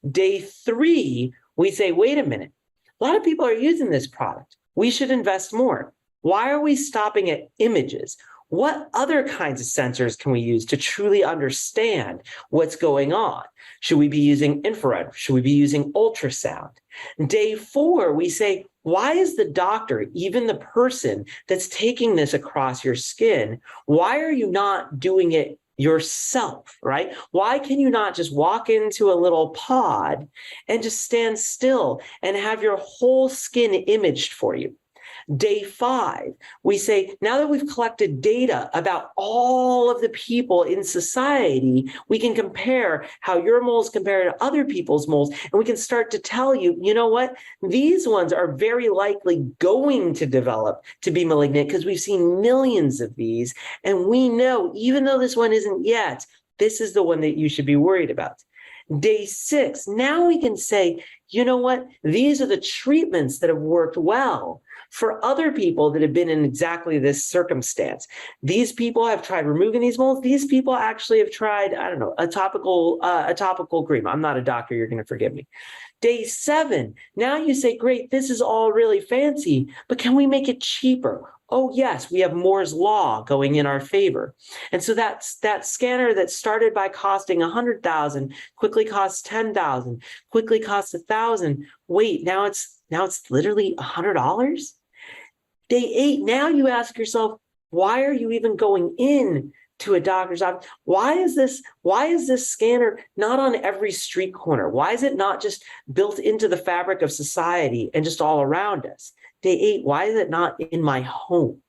[SPEAKER 1] Day 3, we say, wait a minute, a lot of people are using this product. We should invest more. Why are we stopping at images? What other kinds of sensors can we use to truly understand what's going on? Should we be using infrared? Should we be using ultrasound? Day 4, we say, why is the doctor, even the person that's taking this across your skin, why are you not doing it yourself, right? Why can you not just walk into a little pod and just stand still and have your whole skin imaged for you? Day 5, we say, now that we've collected data about all of the people in society, we can compare how your moles compare to other people's moles, and we can start to tell you, you know what? These ones are very likely going to develop to be malignant because we've seen millions of these, and we know, even though this one isn't yet, this is the one that you should be worried about. Day 6, now we can say, you know what? These are the treatments that have worked well for other people that have been in exactly this circumstance. These people have tried removing these moles. These people actually have tried, I don't know, a topical cream. I'm not a doctor, you're going to forgive me. Day 7, now you say, great, this is all really fancy, but can we make it cheaper? Oh yes, we have Moore's law going in our favor. And so that scanner that started by costing $100,000 quickly costs $10,000, quickly costs $1,000. Wait, now it's literally $100? Day 8, now you ask yourself, why are you even going in to a doctor's office? Why is this scanner not on every street corner? Why is it not just built into the fabric of society and just all around us? Day 8, why is it not in my home?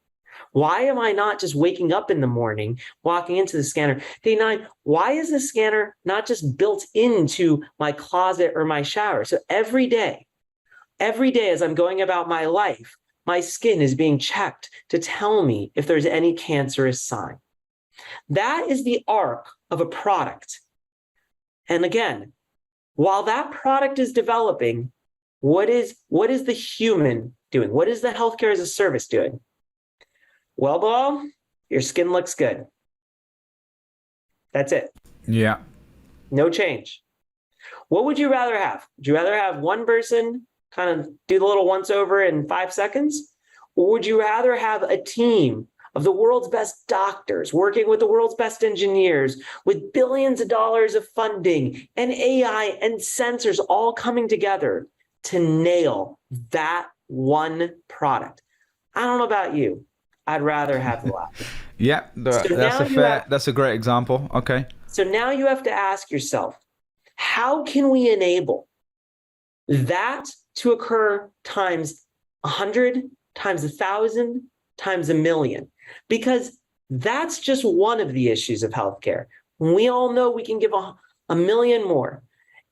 [SPEAKER 1] Why am I not just waking up in the morning, walking into the scanner? Day 9, why is the scanner not just built into my closet or my shower? So every day as I'm going about my life, my skin is being checked to tell me if there's any cancerous sign. That is the arc of a product. And again, while that product is developing, what is the human doing? What is the healthcare as a service doing? Well, Bilal, your skin looks good. That's it.
[SPEAKER 2] Yeah.
[SPEAKER 1] No change. What would you rather have? Would you rather have one person kind of do the little once over in 5 seconds? Or would you rather have a team of the world's best doctors working with the world's best engineers with billions of dollars of funding and AI and sensors all coming together to nail that one product? I don't know about you. I'd rather have the latter.
[SPEAKER 2] Yeah, that's a great example. Okay.
[SPEAKER 1] So now you have to ask yourself, how can we enable that to occur times 100, times 1,000, times 1,000,000? Because that's just one of the issues of healthcare. We all know we can give a million more.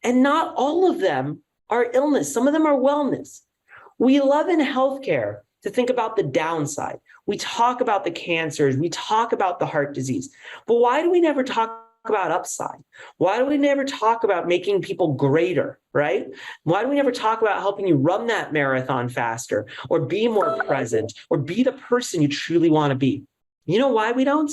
[SPEAKER 1] And not all of them are illness. Some of them are wellness. We love in healthcare to think about the downside. We talk about the cancers. We talk about the heart disease. But why do we never talk about upside? Why do we never talk about making people greater, right? Why do we never talk about helping you run that marathon faster or be more present or be the person you truly want to be? You know why we don't?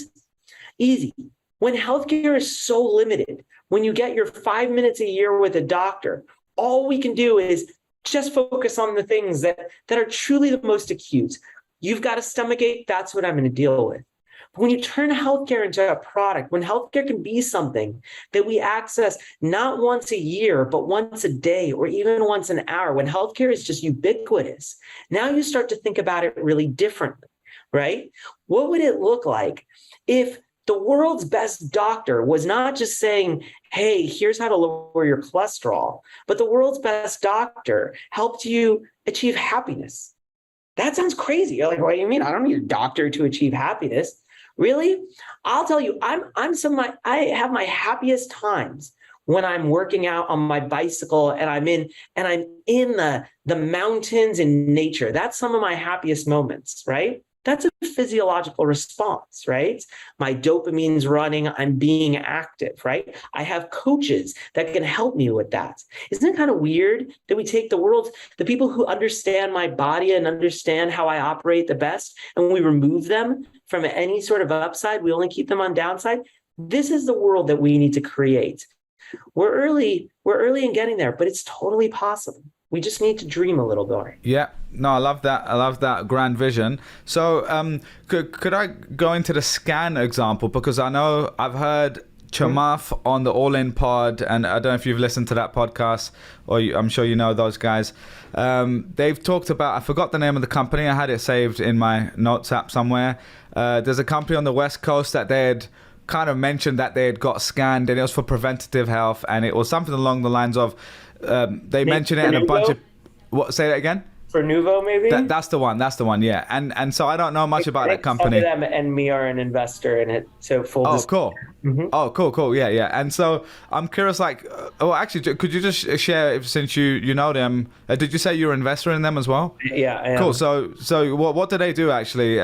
[SPEAKER 1] Easy. When healthcare is so limited, when you get your 5 minutes a year with a doctor, all we can do is just focus on the things that are truly the most acute. You've got a stomachache, that's what I'm going to deal with. But when you turn healthcare into a product, when healthcare can be something that we access not once a year, but once a day or even once an hour, when healthcare is just ubiquitous, now you start to think about it really differently, right? What would it look like if the world's best doctor was not just saying, hey, here's how to lower your cholesterol, but the world's best doctor helped you achieve happiness? That sounds crazy. You're like, what do you mean? I don't need a doctor to achieve happiness. Really? I'll tell you, I have my happiest times when I'm working out on my bicycle and I'm in the mountains in nature. That's some of my happiest moments, right? That's a physiological response, right? My dopamine's running, I'm being active, right? I have coaches that can help me with that. Isn't it kind of weird that we take the people who understand my body and understand how I operate the best, and we remove them from any sort of upside, we only keep them on downside? This is the world that we need to create. We're early in getting there, but it's totally possible. We just need to dream a little more.
[SPEAKER 2] Yeah, no, I love that. I love that grand vision. So, could I go into the scan example? Because I know I've heard Chamath on the All In pod, and I don't know if you've listened to that podcast, or I'm sure you know those guys. They've talked about, I forgot the name of the company. I had it saved in my notes app somewhere. There's a company on the West Coast that they had kind of mentioned that they had got scanned, and it was for preventative health, and it was something along the lines of they mentioned it in a bunch of what. Say that again.
[SPEAKER 1] Prenuvo, maybe.
[SPEAKER 2] That's the one. Yeah, and so I don't know much about that company.
[SPEAKER 1] Some of them and me are an investor in it. So full.
[SPEAKER 2] Oh, cool. Mm-hmm. Oh, cool. Yeah. And so I'm curious, like, actually, could you just share, since you know them? Did you say you're an investor in them as well?
[SPEAKER 1] Yeah, I am.
[SPEAKER 2] Cool. So what do they do actually?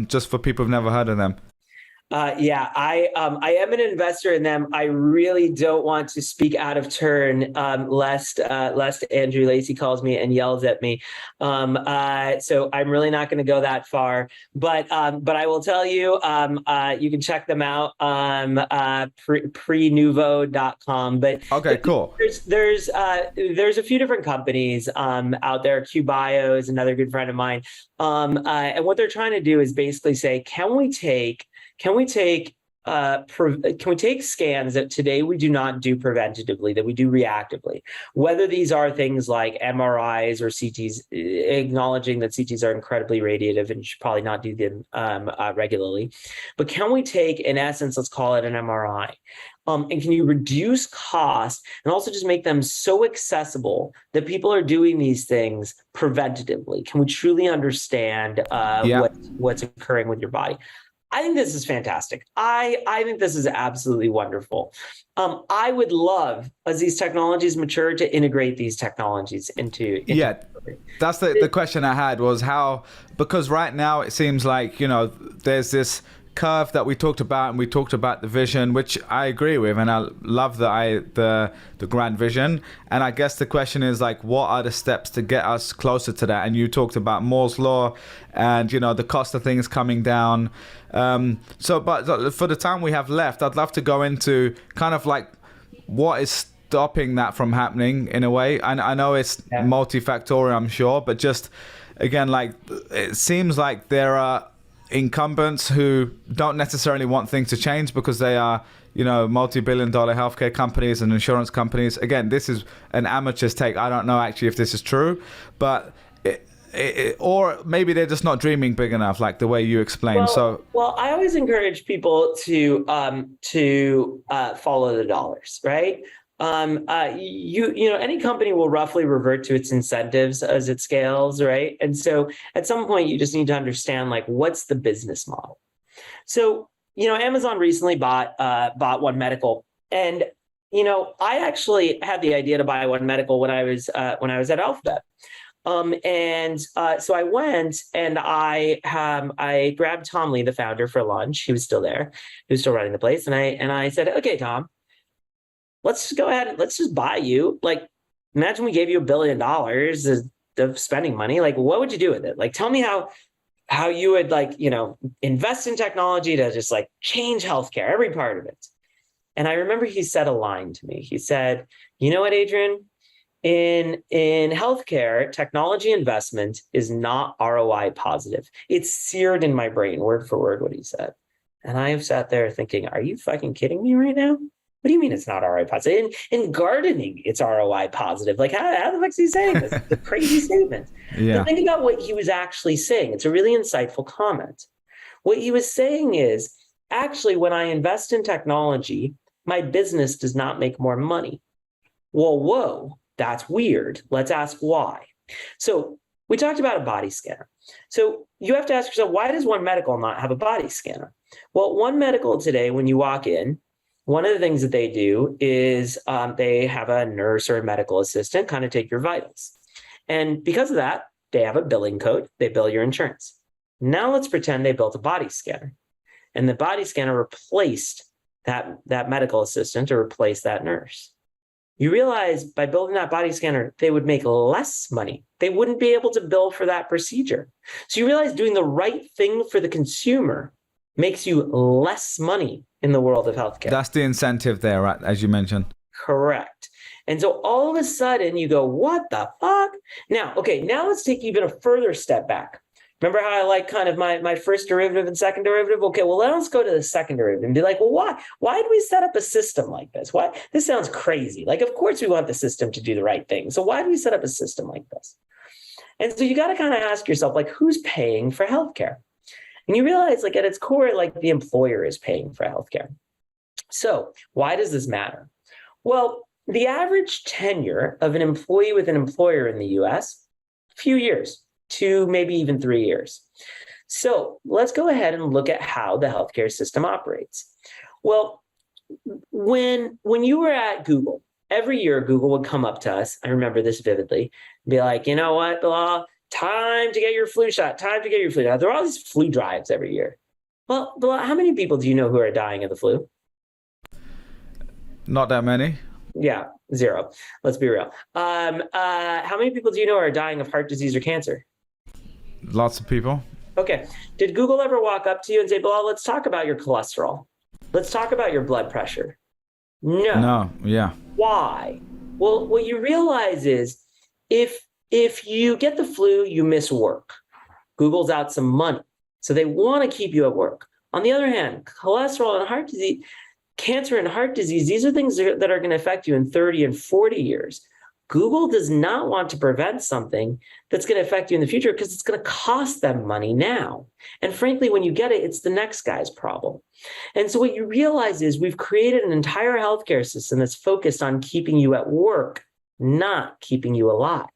[SPEAKER 2] Just for people who've never heard of them.
[SPEAKER 1] I am an investor in them. I really don't want to speak out of turn, lest Andrew Lacey calls me and yells at me. So I'm really not going to go that far. But I will tell you, you can check them out, prenuvo.com. But
[SPEAKER 2] okay, cool.
[SPEAKER 1] There's a few different companies out there. QBio is another good friend of mine, and what they're trying to do is basically say, can we take scans that today we do not do preventatively, that we do reactively, whether these are things like MRIs or CTs, acknowledging that CTs are incredibly radiative and you should probably not do them regularly. But can we take, in essence, let's call it an MRI, and can you reduce cost and also just make them so accessible that people are doing these things preventatively? Can we truly understand what's occurring with your body? I think this is fantastic. I think this is absolutely wonderful. I would love, as these technologies mature, to integrate these technologies into
[SPEAKER 2] yeah. That's the question I had, was how, because right now it seems like, there's this curve that we talked about, and we talked about the vision, which I agree with, and I love the grand vision. And I guess the question is, like, what are the steps to get us closer to that? And you talked about Moore's law and the cost of things coming down. But for the time we have left, I'd love to go into kind of like what is stopping that from happening in a way. I know it's multifactorial, I'm sure, but just again, like, it seems like there are incumbents who don't necessarily want things to change because they are, multi-billion-dollar healthcare companies and insurance companies. Again, this is an amateur's take. I don't know actually if this is true, but or maybe they're just not dreaming big enough, like the way you explained.
[SPEAKER 1] Well, I always encourage people to follow the dollars, right? Any company will roughly revert to its incentives as it scales, right? And so at some point you just need to understand, like, what's the business model? So, Amazon recently bought One Medical, and I actually had the idea to buy One Medical when I was at Alphabet. So I went and I grabbed Tom Lee, the founder, for lunch. He was still there. He was still running the place. And I said, okay, Tom, let's just go ahead and let's just buy you. Like, imagine we gave you $1 billion of spending money. Like, what would you do with it? Like, tell me how you would, like, invest in technology to just, like, change healthcare, every part of it. And I remember he said a line to me. He said, you know what, Adrian? In healthcare, technology investment is not ROI positive. It's seared in my brain, word for word, what he said. And I have sat there thinking, are you fucking kidding me right now? What do you mean it's not ROI positive? In gardening, it's ROI positive. Like, how the fuck is he saying this? It's a crazy statement.
[SPEAKER 2] Yeah.
[SPEAKER 1] But think about what he was actually saying. It's a really insightful comment. What he was saying is, actually, when I invest in technology, my business does not make more money. Well, whoa. That's weird. Let's ask why. So we talked about a body scanner. So you have to ask yourself, why does One Medical not have a body scanner? Well, One Medical today, when you walk in, one of the things that they do is they have a nurse or a medical assistant kind of take your vitals. And because of that, they have a billing code. They bill your insurance. Now let's pretend they built a body scanner, and the body scanner replaced that medical assistant or replaced that nurse. You realize by building that body scanner, they would make less money. They wouldn't be able to bill for that procedure. So you realize doing the right thing for the consumer makes you less money in the world of healthcare.
[SPEAKER 2] That's the incentive there, right? As you mentioned.
[SPEAKER 1] Correct. And so all of a sudden you go, what the fuck? Now let's take even a further step back. Remember how I like kind of my first derivative and second derivative? Okay, well, let's go to the second derivative and be like, well, why? Why do we set up a system like this? Why? This sounds crazy. Like, of course we want the system to do the right thing. So why do we set up a system like this? And so you got to kind of ask yourself, like, who's paying for healthcare? And you realize, like, at its core, like, the employer is paying for healthcare. So why does this matter? Well, the average tenure of an employee with an employer in the US, a few years. 2, maybe even 3 years. So let's go ahead and look at how the healthcare system operates. Well, when you were at Google, every year Google would come up to us, I remember this vividly, and be like, you know what, Bilal, time to get your flu shot, time to get your flu shot. There are all these flu drives every year. Well, Bilal, how many people do you know who are dying of the flu?
[SPEAKER 2] Not that many.
[SPEAKER 1] Yeah, 0. Let's be real. How many people do you know are dying of heart disease or cancer?
[SPEAKER 2] Lots of people.
[SPEAKER 1] Okay. Did Google ever walk up to you and say, Bilal, let's talk about your cholesterol. Let's talk about your blood pressure? No.
[SPEAKER 2] Yeah.
[SPEAKER 1] Why? Well, what you realize is if you get the flu, you miss work. Google's out some money. So they want to keep you at work. On the other hand, cholesterol and heart disease, cancer and heart disease, these are things that are going to affect you in 30 and 40 years. Google does not want to prevent something that's going to affect you in the future because it's going to cost them money now. And frankly, when you get it, it's the next guy's problem. And so what you realize is we've created an entire healthcare system that's focused on keeping you at work, not keeping you alive.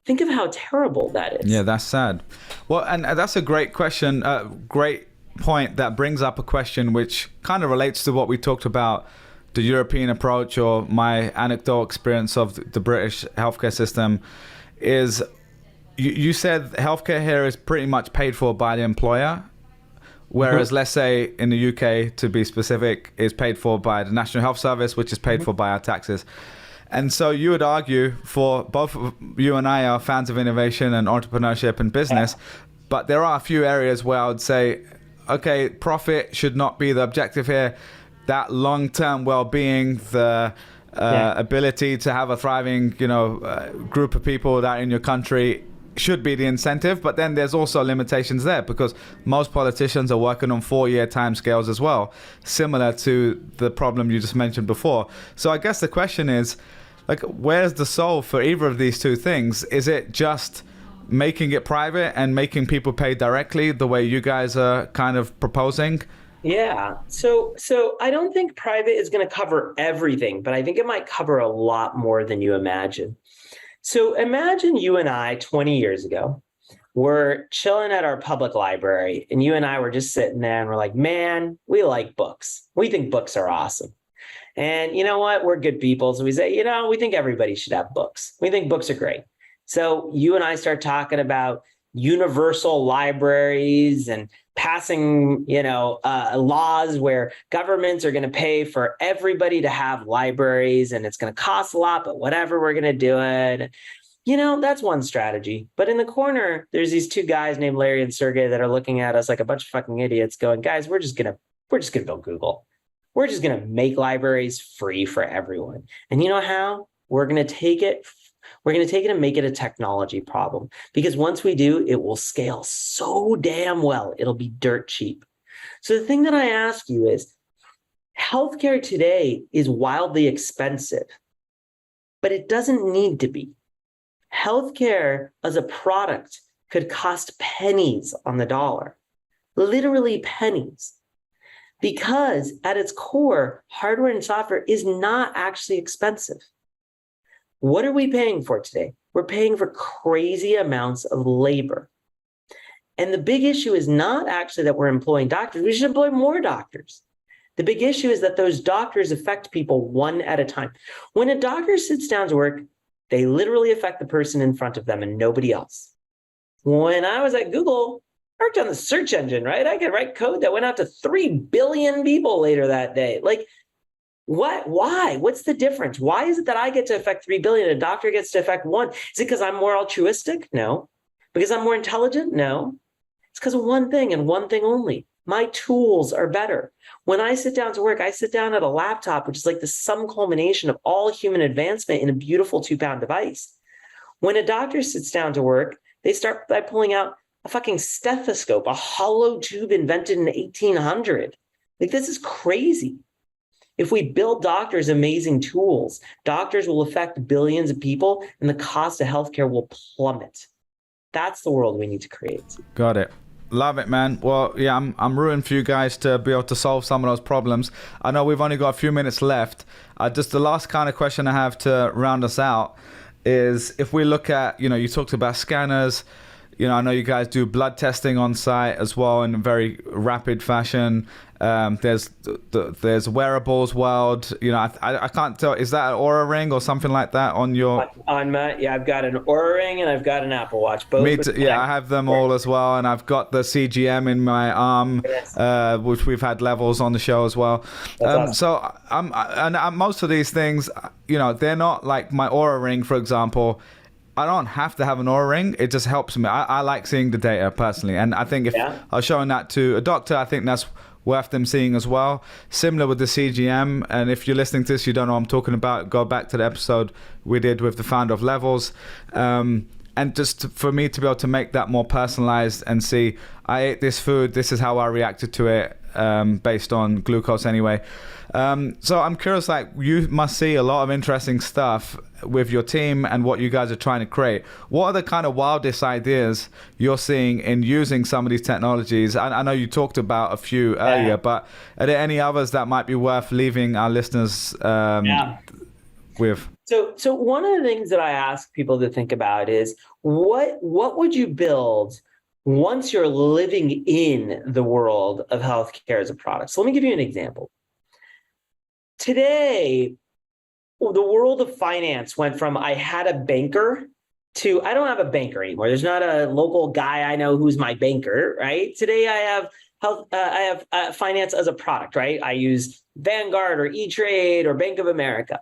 [SPEAKER 1] Think of how terrible that is.
[SPEAKER 2] Yeah, that's sad. Well, and that's a great question, great point that brings up a question which kind of relates to what we talked about, the European approach or my anecdotal experience of the British healthcare system. Is you said healthcare here is pretty much paid for by the employer, whereas let's say in the UK, to be specific, is paid for by the National Health Service, which is paid for by our taxes. And so you would argue, for both of you and I are fans of innovation and entrepreneurship and business, but there are a few areas where I would say, okay, profit should not be the objective here. That long-term well-being, the ability to have a thriving, group of people that are in your country should be the incentive. But then there's also limitations there because most politicians are working on 4-year timescales as well, similar to the problem you just mentioned before. So I guess the question is, like, where's the soul for either of these two things? Is it just making it private and making people pay directly the way you guys are kind of proposing?
[SPEAKER 1] Yeah. So I don't think private is going to cover everything, but I think it might cover a lot more than you imagine. So imagine you and I 20 years ago were chilling at our public library and you and I were just sitting there and we're like, man, we like books. We think books are awesome. And you know what? We're good people. So we say, we think everybody should have books. We think books are great. So you and I start talking about universal libraries and passing, laws where governments are going to pay for everybody to have libraries and it's going to cost a lot, but whatever, we're going to do it. That's one strategy. But in the corner, there's these two guys named Larry and Sergey that are looking at us like a bunch of fucking idiots going, guys, we're just going to build Google. We're just going to make libraries free for everyone. And you know how? We're going to take it and make it a technology problem. Because once we do, it will scale so damn well. It'll be dirt cheap. So the thing that I ask you is, healthcare today is wildly expensive, but it doesn't need to be. Healthcare as a product could cost pennies on the dollar, literally pennies. Because at its core, hardware and software is not actually expensive. What are we paying for today? We're paying for crazy amounts of labor. And the big issue is not actually that we're employing doctors. We should employ more doctors. The big issue is that those doctors affect people one at a time. When a doctor sits down to work, they literally affect the person in front of them and nobody else. When I was at Google, worked on the search engine, right? I could write code that went out to 3 billion people later that day. Like, what? Why? What's the difference? Why is it that I get to affect 3 billion and a doctor gets to affect 1? Is it because I'm more altruistic? No. Because I'm more intelligent? No. It's because of one thing and one thing only. My tools are better. When I sit down to work, I sit down at a laptop, which is like the sum culmination of all human advancement in a beautiful 2-pound device. When a doctor sits down to work, they start by pulling out a fucking stethoscope, a hollow tube invented in 1800. Like, this is crazy. If we build doctors amazing tools, doctors will affect billions of people and the cost of healthcare will plummet. That's the world we need to create.
[SPEAKER 2] Got it. Love it, man. Well, yeah, I'm rooting for you guys to be able to solve some of those problems. I know we've only got a few minutes left. Just the last kind of question I have to round us out is, if we look at, you talked about scanners. I know you guys do blood testing on site as well in a very rapid fashion. There's wearables world. I can't tell. Is that an Aura ring or something like that on your?
[SPEAKER 1] On my, yeah, I've got an Aura ring and I've got an Apple Watch. Both.
[SPEAKER 2] Me too, yeah, I have them all as well, and I've got the CGM in my arm, which we've had levels on the show as well. Awesome. So most of these things, they're not like my Aura ring, for example. I don't have to have an Aura ring. It just helps me. I like seeing the data personally. And I think if I was showing that to a doctor, I think that's worth them seeing as well. Similar with the CGM. And if you're listening to this, you don't know what I'm talking about, go back to the episode we did with the founder of Levels. And just for me to be able to make that more personalized and see, I ate this food, this is how I reacted to it, based on glucose anyway. So I'm curious, like, you must see a lot of interesting stuff with your team and what you guys are trying to create. What are the kind of wildest ideas you're seeing in using some of these technologies? I know you talked about a few earlier, but are there any others that might be worth leaving our listeners with?
[SPEAKER 1] So one of the things that I ask people to think about is, what would you build once you're living in the world of healthcare as a product? So let me give you an example. Today, the world of finance went from I had a banker to I don't have a banker anymore. There's not a local guy I know who's my banker, right? Today, I have finance as a product, right? I use Vanguard or E-Trade or Bank of America.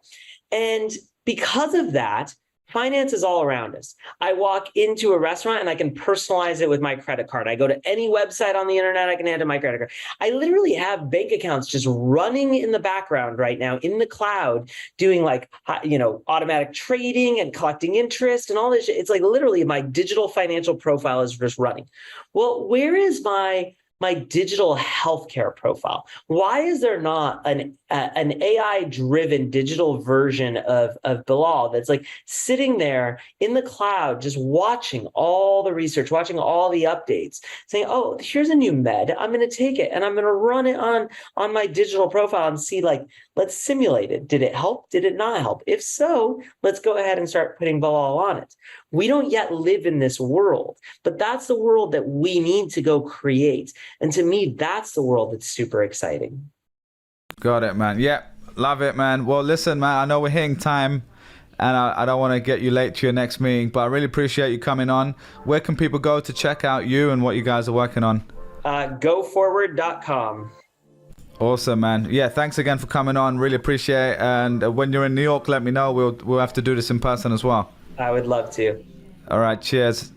[SPEAKER 1] And because of that, finance is all around us. I walk into a restaurant and I can personalize it with my credit card. I go to any website on the internet, I can add to my credit card. I literally have bank accounts just running in the background right now in the cloud, doing like, automatic trading and collecting interest and all this shit. It's like literally my digital financial profile is just running. Well, where is my digital healthcare profile? Why is there not an AI-driven digital version of Bilal that's like sitting there in the cloud, just watching all the research, watching all the updates, saying, "Oh, here's a new med. I'm going to take it and I'm going to run it on my digital profile and see, like, let's simulate it. Did it help? Did it not help? If so, let's go ahead and start putting Bilal on it." We don't yet live in this world, but that's the world that we need to go create. And to me, that's the world that's super exciting.
[SPEAKER 2] Got it, man. Yeah, love it, man. Well, listen, man, I know we're hitting time, and I don't want to get you late to your next meeting, but I really appreciate you coming on. Where can people go to check out you and what you guys are working on?
[SPEAKER 1] GoForward.com.
[SPEAKER 2] Awesome, man. Yeah, thanks again for coming on. Really appreciate it. And when you're in New York, let me know. We'll have to do this in person as well.
[SPEAKER 1] I would love to.
[SPEAKER 2] All right, cheers.